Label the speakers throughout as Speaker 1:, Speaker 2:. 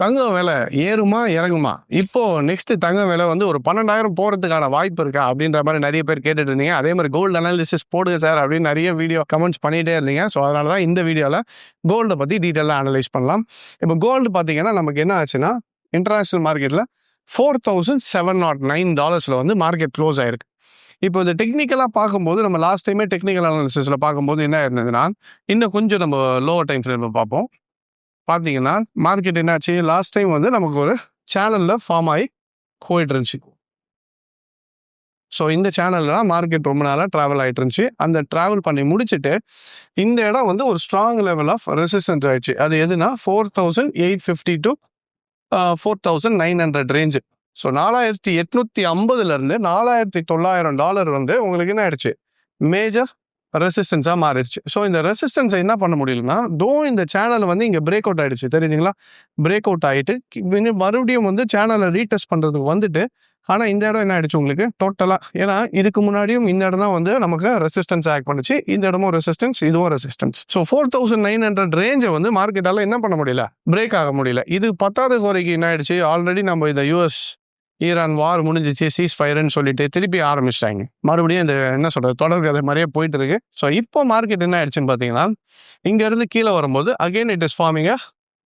Speaker 1: தங்கம் விலை ஏறுமா இறங்குமா? இப்போ நெக்ஸ்ட் தங்கம் விலை வந்து ஒரு 12,000 போறதுக்கான வாய்ப்பு இருக்கா அப்படின்ற மாதிரி நிறைய பேர் கேட்டுட்டு இருந்தீங்க. அதே மாதிரி கோல்டு அனாலிசிஸ் போடுங்க சார் அப்படின்னு நிறைய வீடியோ கமெண்ட்ஸ் பண்ணிட்டே இருந்தீங்க. ஸோ அதனால தான் இந்த வீடியோவில் கோல்டை பற்றி டீட்டெயிலாக அனலைஸ் பண்ணலாம். இப்போ கோல்டு பார்த்தீங்கன்னா நமக்கு என்ன ஆச்சுன்னா இன்டர்நேஷனல் மார்க்கெட்டில் $4,709 வந்து மார்க்கெட் க்ளோஸ் ஆயிருக்கு. இப்போ இந்த டெக்னிக்கலாக பார்க்கும்போது நம்ம லாஸ்ட் டைமே டெக்னிக்கல் அனாலிசிஸில் பார்க்கும்போது என்ன இருந்ததுன்னா இன்னும் கொஞ்சம் நம்ம லோவர் டைம் ஃப்ரேமில் பார்ப்போம். பார்த்தீங்கன்னா மார்க்கெட் என்னாச்சு லாஸ்ட் டைம் வந்து நமக்கு ஒரு சேனலில் ஃபார்ம் ஆகி போயிட்டு இருந்துச்சு. ஸோ இந்த சேனலில் தான் மார்க்கெட் ரொம்ப நாளாக ட்ராவல் ஆகிட்டு இருந்துச்சு. அந்த ட்ராவல் பண்ணி முடிச்சுட்டு இந்த இடம் வந்து ஒரு ஸ்ட்ராங் லெவல் ஆஃப் ரெசிஸ்டன்ஸ் ஆயிடுச்சு. அது எதுனா 4,850 to 4,900 ரேஞ்சு. ஸோ 4,850 $4,900 வந்து உங்களுக்கு என்ன ஆயிடுச்சு மேஜர் ரெசிஸ்டன்ஸாக மாறிடுச்சு. ஸோ இந்த ரெசிஸ்டன்ஸை என்ன பண்ண முடியலன்னா இந்த சேனல் வந்து இங்கே பிரேக் அவுட் ஆகிடுச்சு தெரியுதுங்களா. பிரேக் அவுட் ஆகிட்டு மறுபடியும் வந்து சேனலை ரீடெஸ்ட் பண்ணுறதுக்கு வந்துட்டு ஆனால் இந்த இடம் என்ன ஆயிடுச்சு உங்களுக்கு டோட்டலாக. ஏன்னா இதுக்கு முன்னாடியும் இந்த இடம் தான் வந்து நமக்கு ரெசிஸ்டன்ஸ் ஆக்ட் பண்ணுச்சு. இந்த இடமும் ரெசிஸ்டன்ஸ், இதுவும் ரெசிஸ்டன்ஸ். ஸோ 4,900 ரேஞ்சை வந்து மார்க்கெட்டால் என்ன பண்ண முடியல, பிரேக் ஆக முடியல. இது 10வது குறைக்கு என்ன ஆயிடுச்சு, ஆல்ரெடி நம்ம இந்த US ஈரான் வார் முடிஞ்சிச்சு, சீஸ் ஃபயர்ன்னு சொல்லிட்டு திருப்பி ஆரம்பிச்சிட்டாங்க. மறுபடியும் இந்த என்ன சொல்றது தொடர் கதை மாதிரியே போயிட்டு இருக்கு. ஸோ இப்போ மார்க்கெட் என்ன ஆயிடுச்சுன்னு பார்த்தீங்கன்னா இங்கேருந்து கீழே வரும்போது அகெயின் இட் இஸ் ஃபார்மிங்கா.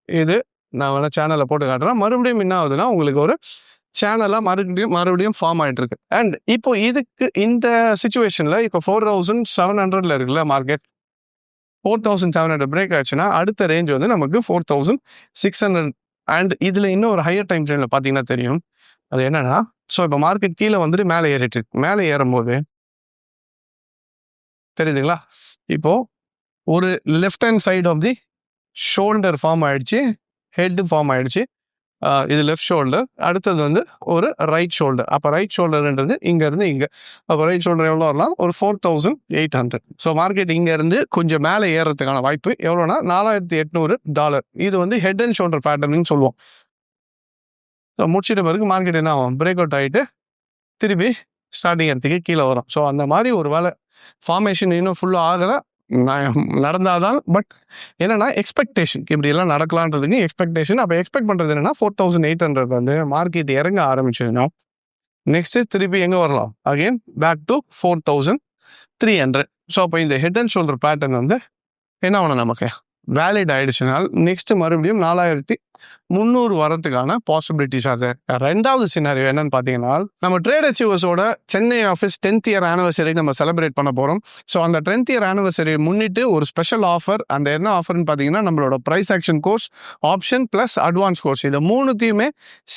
Speaker 1: இது நான் வேணா சேனலில் போட்டு காட்டுறேன். மறுபடியும் என்ன ஆகுதுன்னா உங்களுக்கு ஒரு சேனலாக மறுபடியும் ஃபார்ம் ஆகிட்டு இருக்கு. அண்ட் இப்போ இதுக்கு இந்த சுச்சுவேஷனில் இப்போ 4,700 இருக்குல்ல மார்க்கெட், 4,700 பிரேக் ஆச்சுன்னா அடுத்த ரேஞ்ச் வந்து நமக்கு 4,600. அண்ட் இதில் இன்னும் ஒரு ஹையர் டைம் ஃப்ரேமில் பார்த்தீங்கன்னா தெரியும் அது என்னன்னா, ஸோ இப்போ மார்க்கெட் கீழே வந்துட்டு மேலே ஏறிட்டு இருக்கு. மேலே ஏறும்போது தெரியுதுங்களா, இப்போ ஒரு left hand side of the shoulder form ஆயிடுச்சு, ஹெட் ஃபார்ம் ஆயிடுச்சு. இது லெஃப்ட் ஷோல்டர், அடுத்தது வந்து ஒரு ரைட் ஷோல்டர். அப்போ ரைட் ஷோல்டர்ன்றது இங்கேருந்து இங்கே. அப்போ ரைட் ஷோல்டர் எவ்வளோ வரலாம், ஒரு 4,800. ஸோ மார்க்கெட் இங்கேருந்து கொஞ்சம் மேலே ஏறுறதுக்கான வாய்ப்பு எவ்வளோனா $4,800. இது வந்து ஹெட் அண்ட் ஷோல்டர் பேட்டர்ன்னு சொல்லுவோம். ஸோ முடிச்சிட்ட பிறகு மார்க்கெட் என்ன ஆகும், பிரேக் அவுட் ஆகிட்டு திருப்பி ஸ்டார்டிங் இடத்துக்கு கீழே வரும். ஸோ அந்த மாதிரி ஒரு வேலை ஃபார்மேஷன் இன்னும் ஃபுல்லாக ஆகலை, நடந்தாதான். பட் என்னன்னா எக்ஸ்பெக்டேஷன் இப்படி எல்லாம் நடக்கலான்றதுக்கு எக்ஸ்பெக்டேஷன். அப்போ எக்ஸ்பெக்ட் பண்ணுறது என்னன்னா 4,800 வந்து மார்க்கெட் இறங்க ஆரம்பிச்சதுன்னா நெக்ஸ்ட் திருப்பி எங்கே வரலாம், அகெயின் பேக் டு 4,300. ஸோ அப்போ இந்த ஹெட் அண்ட் ஷோல்டர் பேட்டர்ன் வந்து என்ன ஆகணும், நமக்கு வேலிட் ஆயிடுச்சுனால் நெக்ஸ்ட் மறுபடியும் 4,300 வரதுக்கான பாசிபிலிட்டிஸ். அது ரெண்டாவது சினாரியோ என்னன்னு பார்த்தீங்கன்னா நம்ம ட்ரேட் அச்சீவர்ஸோட Chennai office 10th year anniversary நம்ம செலிப்ரேட் பண்ண போகிறோம். ஸோ அந்த 10th இயர் ஆனிவர்சரி முன்னிட்டு ஒரு ஸ்பெஷல் ஆஃபர். அந்த என்ன ஆஃபர்னு பார்த்தீங்கன்னா நம்மளோட price action course, option plus advance course, இது மூணுத்தையுமே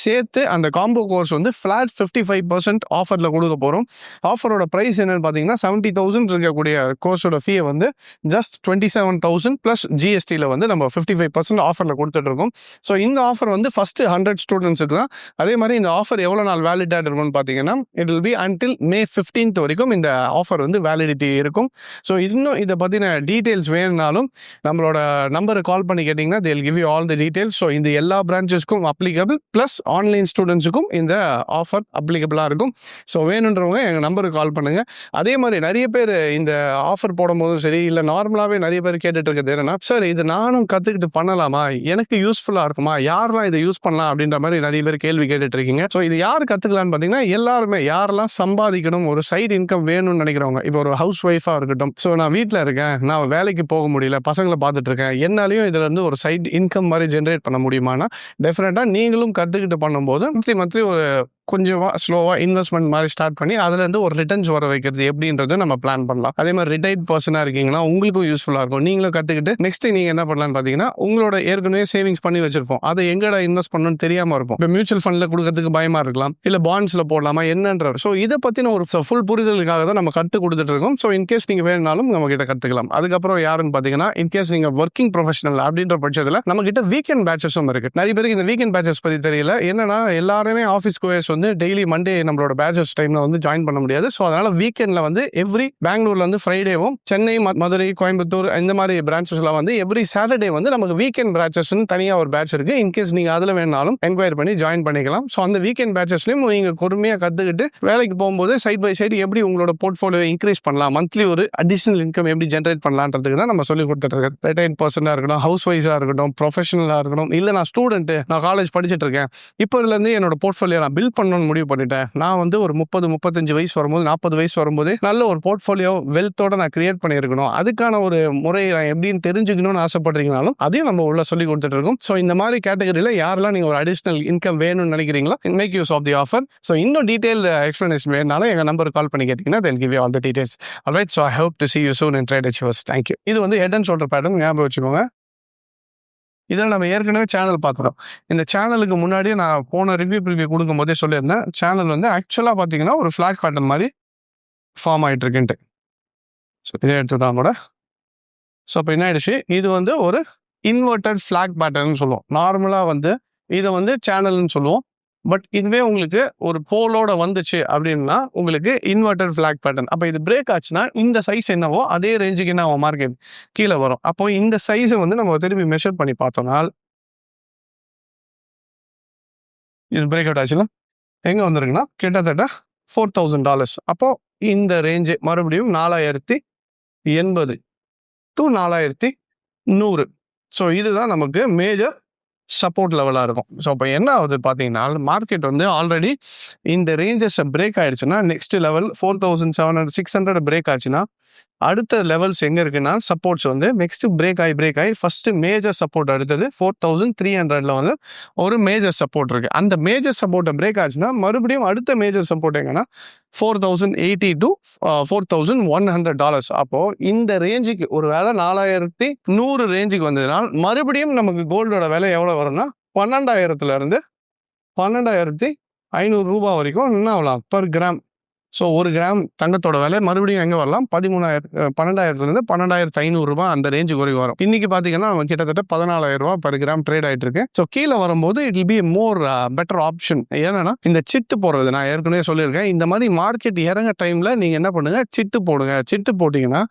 Speaker 1: சேர்த்து அந்த காம்போ கோர்ஸ் வந்து ஃப்ளாட் 55% ஆஃபரில் கொடுக்க போகிறோம். ஆஃபரோட ப்ரைஸ் என்னன்னு பார்த்தீங்கன்னா 70,000 இருக்கக்கூடிய கோர்ஸோட ஃபீயை வந்து ஜஸ்ட் 27,000 ப்ளஸ் GSTயில் வந்து நம்ம 55% ஆஃபரில் கொடுத்துட்ருக்கோம். ஸோ இந்த ஆஃபர் வந்து ஃபஸ்ட்டு 100 ஸ்டூடெண்ட்ஸுக்கு தான். அதே மாதிரி இந்த ஆஃபர் எவ்வளோ நாள் வேலிடாக இருக்கும்னு பார்த்தீங்கன்னா it will be until May 15th வரைக்கும் இந்த ஆஃபர் வந்து வேலிடிட்டி இருக்கும். ஸோ இன்னும் இதை பற்றின டீட்டெயில்ஸ் வேணும்னாலும் நம்மளோட நம்பரை கால் பண்ணி கேட்டிங்கன்னா they will give you all the details. So இந்த எல்லா பிரான்ச்சஸ்க்கும் அப்ளிகபிள், ப்ளஸ் ஆன்லைன் ஸ்டூடெண்ட்ஸுக்கும் இந்த ஆஃபர் அப்ளிகபிளாக இருக்கும். ஸோ வேணுன்றவங்க எங்கள் நம்பருக்கு கால் பண்ணுங்கள். அதே மாதிரி நிறைய பேர் இந்த ஆஃபர் போடும்போதும் சரி, இல்லை நார்மலாகவே நிறைய பேர் கேட்டுட்டு இருக்கிறது என்னன்னா, சார் இது நானும் கற்றுக்கிட்டு பண்ணலாமா, எனக்கு யூஸ்ஃபுல்லாக இருக்குமா, யாரெல்லாம் இதை யூஸ் பண்ணலாம் அப்படின்ற மாதிரி நிறைய பேர் கேள்வி கேட்டுட்டு இருக்கீங்க. ஸோ இது யார் கற்றுக்கலான்னு பார்த்தீங்கன்னா எல்லாருமே, யாரெல்லாம் சம்பாதிக்கணும், ஒரு சைடு இன்கம் வேணும்னு நினைக்கிறவங்க. இப்போ ஒரு ஹவுஸ் ஒய்ஃபாக இருக்கட்டும், ஸோ நான் வீட்டில் இருக்கேன், நான் வேலைக்கு போக முடியல, பசங்களை பார்த்துட்டு இருக்கேன், என்னாலையும் இதில் இருந்து ஒரு சைடு இன்கம் மாதிரி ஜென்ரேட் பண்ண முடியுமானா டெஃபினட்டாக நீங்களும் கற்றுக்கிட்டு பண்ணும்போது மந்த்லி ஒரு கொஞ்சமாக ஸ்லோவாக இன்வெஸ்ட்மெண்ட் மாதிரி ஸ்டார்ட் பண்ணி அதுலேருந்து ஒரு ரிட்டர்ன்ஸ் வர வைக்கிறது எப்படின்றத நம்ம பிளான் பண்ணலாம். அதே மாதிரி ரிட்டையர்ட் பர்சனாக இருக்கீங்கன்னா உங்களுக்கும் யூஸ்ஃபுல்லாக இருக்கும். நீங்களும் கற்றுக்கிட்டு நெக்ஸ்ட் நீங்கள் என்ன பண்ணலான்னு பார்த்தீங்கன்னா உங்களோட ஏற்கனவே சேவிங்ஸ் பண்ணி வச்சிருப்போம், அதை எங்கடா இன்வெஸ்ட் பண்ணணும்னு தெரியாமல் இருக்கும். இப்போ மியூச்சுவல் ஃபண்டில் கொடுக்கறதுக்கு பயமாக இருக்கலாம், இல்லை பாண்ட்ஸில் போடலாமா என்னன்ற. ஸோ இதை பற்றின ஒரு ஃபுல் புரிதலுக்காக தான் நம்ம கற்றுக் கொடுத்துட்டு இருக்கோம். ஸோ இன்கேஸ் நீங்கள் வேணுனாலும் நம்ம கிட்ட கற்றுக்கலாம். அதுக்கப்புறம் யாருன்னு பார்த்தீங்கன்னா இன்கேஸ் நீங்கள் ஒர்க்கிங் ப்ரொஃபஷனல் அப்படின்ற பட்சத்தில் நம்ம கிட்ட வீக்கெண்ட் பேட்சஸும் இருக்குது. நிறைய பேருக்கு இந்த வீக்கெண்ட் பேட்சஸ் பற்றி தெரியல. என்னன்னா எல்லாருமே ஆஃபீஸ் கோயர்ஸ் வந்து வந்து டெய்லி மண்டே நம்மளோட பேச்சஸ் டைமில் வந்து ஜாயின் பண்ண முடியாது. ஸோ அதனால் வீக்கெண்டில் வந்து எவ்ரி பெங்களூரில் வந்து ஃப்ரைடேவும், சென்னை, மதுரை, கோயம்புத்தூர் இந்த மாதிரி பிரான்ச்சஸ்லாம் வந்து எவ்ரி சாட்டர்டே வந்து நமக்கு வீக்கெண்ட் பேச்சஸ்ன்னு தனியாக ஒரு பேட்ச் இருக்குது. இன்கேஸ் நீங்கள் அதில் வேணாலும் என்கொயரி பண்ணி ஜாயின் பண்ணிக்கலாம். ஸோ அந்த வீக்கெண்ட் பேச்சஸ்லையும் நீங்கள் பொறுமையாக கற்றுக்கிட்டு வேலைக்கு போகும்போது சைட் பை சைடு எப்படி உங்களோட போர்ட்ஃபோலியோ இன்க்ரீஸ் பண்ணலாம், மந்த்லி ஒரு அடிஷனல் இன்கம் எப்படி ஜென்ரேட் பண்ணலான்றதுக்கு தான் நம்ம சொல்லி கொடுத்துருக்கோம். ரிட்டையர்ட் பர்சனாக இருக்கட்டும், ஹவுஸ் ஒய்ஃபாக இருக்கட்டும், ப்ரொஃபஷனலாக இருக்கட்டும், இல்லை நான் ஸ்டூடெண்ட்டு, நான் காலேஜ் படிச்சுட்டு இருக்கேன், இப்போதுலேருந்து என்னோட போர்ட்ஃபோலியோ நான் பில்ட் பண்ணணும்னு முடிவு பண்ணிட்டேன், நான் வந்து ஒரு 30-35 வயசு வரும்போது, 40 வயசு வரும்போது நல்ல ஒரு போர்ட்ஃபோலியோ வெல்த்தோட நான் கிரியேட் பண்ணியிருக்கணும், அதுக்கான ஒரு முறை நான் எப்படின்னு தெரிஞ்சுக்கணும்னு ஆசைப்படுறீங்கனாலும் அதையும் நம்ம உள்ள சொல்லி கொடுத்துட்டு இருக்கோம். ஸோ இந்த மாதிரி கேட்டகரியில் யாரெல்லாம் நீங்கள் ஒரு அடிஷனல் இன்கம் வேணும்னு நினைக்கிறீங்களோ, make use of the offer. So இன்னும் டீட்டெயில் எக்ஸ்பிளனேஷன் வேணுனாலும் எங்கள் நம்பருக்கு கால் பண்ணி கேட்டிங்கன்னா they'll give you all the details. Alright, so I hope to see you soon in Trade Achievers. Thank you. இது வந்து ஹெட் அண்ட் ஷோல்டர் பேட்டர்ன், ஞாபகம் வச்சுக்கோங்க. இதில் நம்ம ஏற்கனவே சேனல் பார்த்துட்டோம். இந்த சேனலுக்கு முன்னாடியே நான் போன ரிவ்யூ கொடுக்கும் போதே சொல்லியிருந்தேன், சேனல் வந்து ஆக்சுவலாக பார்த்தீங்கன்னா ஒரு ஃப்ளாக் பேட்டர்ன் மாதிரி ஃபார்ம் ஆகிட்டு இருக்குன்ட்டு. ஸோ இதே எடுத்துட்டாங்க கூட. ஸோ இப்போ என்ன ஆயிடுச்சு, இது வந்து ஒரு இன்வெர்டட் ஃப்ளாக் பேட்டர்ன்னு சொல்லுவோம். நார்மலாக வந்து இதை வந்து சேனல்னு சொல்லுவோம். பட் இதுவே உங்களுக்கு ஒரு போலோட வந்துச்சு அப்படின்னா உங்களுக்கு இன்வெர்டட் ஃப்ளாக் பேட்டர்ன். அப்போ இது பிரேக் ஆச்சுன்னா இந்த சைஸ் என்னவோ அதே ரேஞ்சுக்கு என்ன மார்க்கெட் கீழே வரும். அப்போ இந்த சைஸை வந்து நம்ம திரும்பி மெஷர் பண்ணி பார்த்தோம்னா இது பிரேக் அவுட் ஆச்சுன்னா எங்கே வந்துருக்குன்னா கிட்டத்தட்ட $4,000. அப்போ இந்த ரேஞ்சு மறுபடியும் 4080 to 4100. ஸோ இதுதான் நமக்கு மேஜர் சப்போர்ட் லெவலாக இருக்கும். ஸோ இப்போ என்ன ஆகுது பார்த்தீங்கன்னா, மார்க்கெட் வந்து ஆல்ரெடி இந்த ரேஞ்சஸை பிரேக் ஆகிடுச்சுன்னா நெக்ஸ்ட் லெவல் 4700-600 பிரேக் ஆச்சுன்னா அடுத்த லெவல்ஸ் எங்கே இருக்குன்னா சப்போர்ட்ஸ் வந்து நெக்ஸ்ட் பிரேக் ஆகி ஃபஸ்ட்டு மேஜர் சப்போர்ட் அடுத்தது 4300 வந்து ஒரு மேஜர் சப்போர்ட் இருக்குது. அந்த மேஜர் சப்போர்ட்டை பிரேக் ஆச்சுன்னா மறுபடியும் அடுத்த மேஜர் சப்போர்ட் எங்கன்னா $4,080 to $4,100. அப்போது இந்த ரேஞ்சுக்கு ஒரு வேலை 4100 ரேஞ்சுக்கு வந்ததுனால் மறுபடியும் நமக்கு கோல்டோட விலை எவ்வளோ வரும்னா 12,000 12,500 வரைக்கும் என்ன ஆகலாம் பர் கிராம். ஸோ ஒரு கிராம் தங்கத்தோட விலை மறுபடியும் எங்கே வரலாம் 12,000 12,500 அந்த ரேஞ்சுக்கு வரைக்கும் வரும். இன்னைக்கு பார்த்தீங்கன்னா நம்ம கிட்டத்தட்ட $14,000 பர் கிராம் ட்ரேட் ஆகிட்டு இருக்கு. ஸோ கீழே வரும்போது it will be more better option. ஏன்னா இந்த சிட்டு போடுறது நான் ஏற்கனவே சொல்லியிருக்கேன், இந்த மாதிரி மார்க்கெட் இறங்க டைமில் நீங்கள் என்ன பண்ணுங்கள், சிட்டு போடுங்க. சிட்டு போட்டிங்கன்னா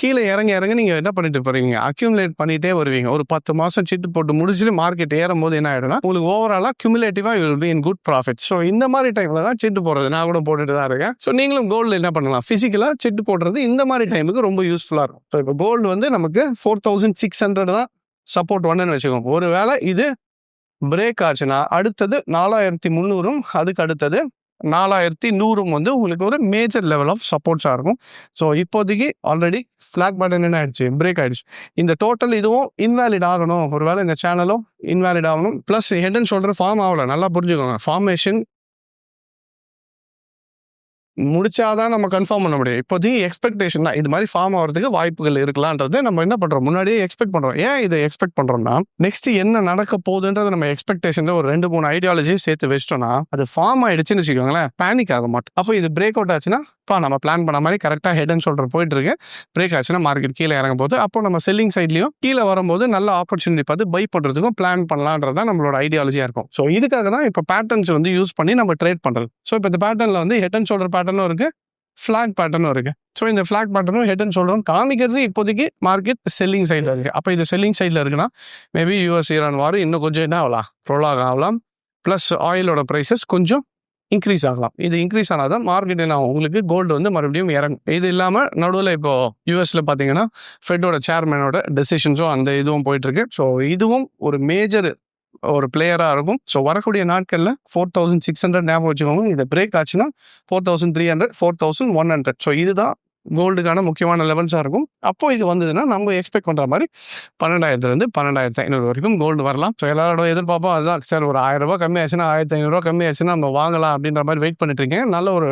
Speaker 1: கீழே இறங்க நீங்கள் என்ன பண்ணிட்டு போகிறீங்க, அக்யூமுலேட் பண்ணிகிட்டே வருவீங்க. ஒரு 10 மாதம் சிட்டு போட்டு முடிச்சுட்டு மார்க்கெட் ஏறும் போது என்ன ஆகிடும்னா உங்களுக்கு ஓவராலாக கியூமுலேட்டிவாக you will be in good profit. So இந்த மாதிரி டைமில் தான் சிட்டு போடுறது. நான் கூட போட்டுட்டு தான் இருக்கேன். ஸோ நீங்களும் கோல்டு என்ன பண்ணலாம், ஃபிசிக்கலாக சிட்டு போடுறது இந்த மாதிரி டைமுக்கு ரொம்ப யூஸ்ஃபுல்லாக இருக்கும். ஸோ இப்போ கோல்டு வந்து நமக்கு 4600 தான் சப்போர்ட் ஒன்றுன்னு வச்சுக்கோங்க. ஒரு வேளை இது பிரேக் ஆச்சுன்னா அடுத்தது 4300, அதுக்கு அடுத்தது 4100 வந்து உங்களுக்கு ஒரு மேஜர் லெவல் ஆஃப் சப்போர்ட்ஸாக இருக்கும். ஸோ இப்போதைக்கு ஆல்ரெடி ஃப்ளாக் பேட்டர்ன் என்ன ஆயிடுச்சு, பிரேக் ஆயிடுச்சு. இந்த டோட்டல் இதுவும் இன்வேலிட் ஆகணும், ஒரு வேளை இந்த சேனலும் இன்வேலிட் ஆகணும். Plus head and shoulder form ஆகலை, நல்லா புரிஞ்சுக்கோங்க. ஃபார்மேஷன் முடிச்சாதான் நம்ம கன்ஃபார்ம் பண்ண முடியும். இப்போதைக்கு எக்ஸ்பெக்டேஷன் தான், இது மாதிரி ஃபார்ம் ஆகிறதுக்கு வாய்ப்புகள் இருக்கலான்றது நம்ம என்ன பண்ணுறோம், முன்னாடியே எக்ஸ்பெக்ட் பண்ணுறோம். ஏன் இதை எக்ஸ்பெக்ட் பண்ணுறோம்னா நெக்ஸ்ட் என்ன நடக்க போகுதுன்றது நம்ம எக்ஸ்பெக்டேஷனில் ஒரு 2-3 ஐடியாலஜியும் சேர்த்து வச்சிட்டோம்னா அது ஃபார்ம் ஆகிடுச்சுன்னு வச்சுக்கோங்களேன், பேனிக் ஆக மாட்டோம். அப்போ இது பிரேக் அவுட் ஆச்சுன்னா நம்ம பிளான் பண்ண மாதிரி கரெக்டாக ஹெட் அண்ட் ஷோல்டர் போயிட்டு இருக்கு, பிரேக் ஆச்சுன்னா மார்க்கெட் கீழே இறங்கும் போது அப்போ நம்ம செல்லிங் சைட்லையும் கீழே வரும்போது நல்ல ஆப்பர்ச்சுனிட்டி பார்த்து பை பண்ணுறதுக்கும் பிளான் பண்ணலான்றதான் நம்மளோட ஐடியாலஜியாக இருக்கும். ஸோ இதுக்காக தான் இப்போ பேட்டர்ன்ஸ் வந்து யூஸ் பண்ணி நம்ம ட்ரேட் பண்ணுறது. ஸோ இப்போ இந்த பேட்டர்னில் வந்து ஹெட் அண்ட் ஷோல்டர் பேட்டர்னும் இருக்குது, ஃப்ளாக் பேட்டர்னும் இருக்குது. ஸோ இந்த ஃப்ளாக் பேட்டர்னும் ஹெட் அண்ட் ஷோல்டரும் காமிக்கிறது இப்போதைக்கு மார்க்கெட் செல்லிங் சைடில் இருக்குது. அப்போ இது செல்லிங் சைடில் இருக்குன்னா மேபி US-ஈரான் வார் இன்னும் கொஞ்சம் என்ன ஆகலாம், ப்ரொலாக் ஆகலாம். ப்ளஸ் ஆயிலோட ப்ரைஸஸ் கொஞ்சம் இன்க்ரீஸ் ஆகலாம். இது இன்க்ரீஸ் ஆனால் தான் மார்க்கெட் என்ன ஆகும், உங்களுக்கு கோல்டு வந்து மறுபடியும் இறங்கும். இது இல்லாமல் நடுவில் இப்போ US-ல பார்த்தீங்கன்னா ஃபெட்டோட சேர்மனோட டெசிஷன்ஸும் அந்த இதுவும் போயிட்டுருக்கு. ஸோ இதுவும் ஒரு மேஜர் ஒரு பிளேயராக இருக்கும். ஸோ வரக்கூடிய நாட்களில் 4600 ஞாபகம் வச்சுக்கோங்க. இதை பிரேக் ஆச்சுன்னா 4300, 4100. ஸோ இதுதான் கோல்டுக்கான முக்கியமான லெவல்ஸாக இருக்கும். அப்போ இது வந்ததுன்னா நம்ம எக்ஸ்பெக்ட் பண்ணுற மாதிரி 12,000 12,500 வரைக்கும் கோல்டு வரலாம். ஸோ எல்லாரோட எதிர்பார்ப்போம் அதுதான். சார் ஒரு $1000 கம்மி ஆச்சுன்னா, $1500 கம்மி ஆச்சுன்னா நம்ம வாங்கலாம் அப்படின்ற மாதிரி வெயிட் பண்ணிட்டு இருக்கீங்க. நல்ல ஒரு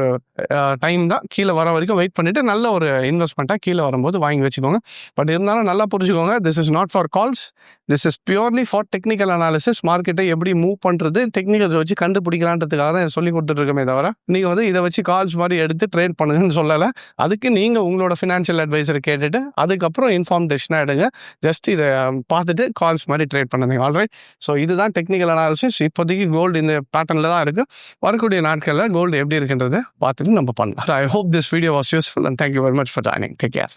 Speaker 1: டைம் தான், கீழே வர வரைக்கும் வெயிட் பண்ணிட்டு நல்ல ஒரு இன்வெஸ்ட்மெண்ட்டாக கீழே வரும்போது வாங்கி வச்சுக்கோங்க. பட் இருந்தாலும் நல்லா புரிஞ்சுக்கோங்க, this is not for calls, this is purely for technical analysis. மார்க்கெட்டை எப்படி மூவ் பண்ணுறது, டெக்னிக்கல்ஸ் வச்சு கண்டுபிடிக்கலான்றதுக்காக தான் சொல்லி கொடுத்துட்டு இருக்கமே தவிர நீங்கள் வந்து இதை வச்சு கால்ஸ் மாதிரி எடுத்து ட்ரேட் பண்ணுங்கன்னு சொல்லலை. அதுக்கு நீங்கள் உங்களோட ஃபினான்ஷியல் அட்வைசரை கேட்டுட்டு அதுக்கப்புறம் இன்ஃபார்ம் டெசிஷனாக எடுங்க. ஜஸ்ட் இதை பார்த்துட்டு கால்ஸ் மாதிரி ட்ரேட் பண்ணுங்க. ஆல்ரைட். ஸோ இதுதான் டெக்னிக்கல் அனாலிசிஸ். இப்போதைக்கு கோல்டு இந்த பேட்டர்னில் தான் இருக்குது. வரக்கூடிய நாட்களில் கோல்டு எப்படி இருக்குன்றதை பார்த்துட்டு நம்ம பண்ணலாம். I hope this video was useful and thank you very much for joining. Take care.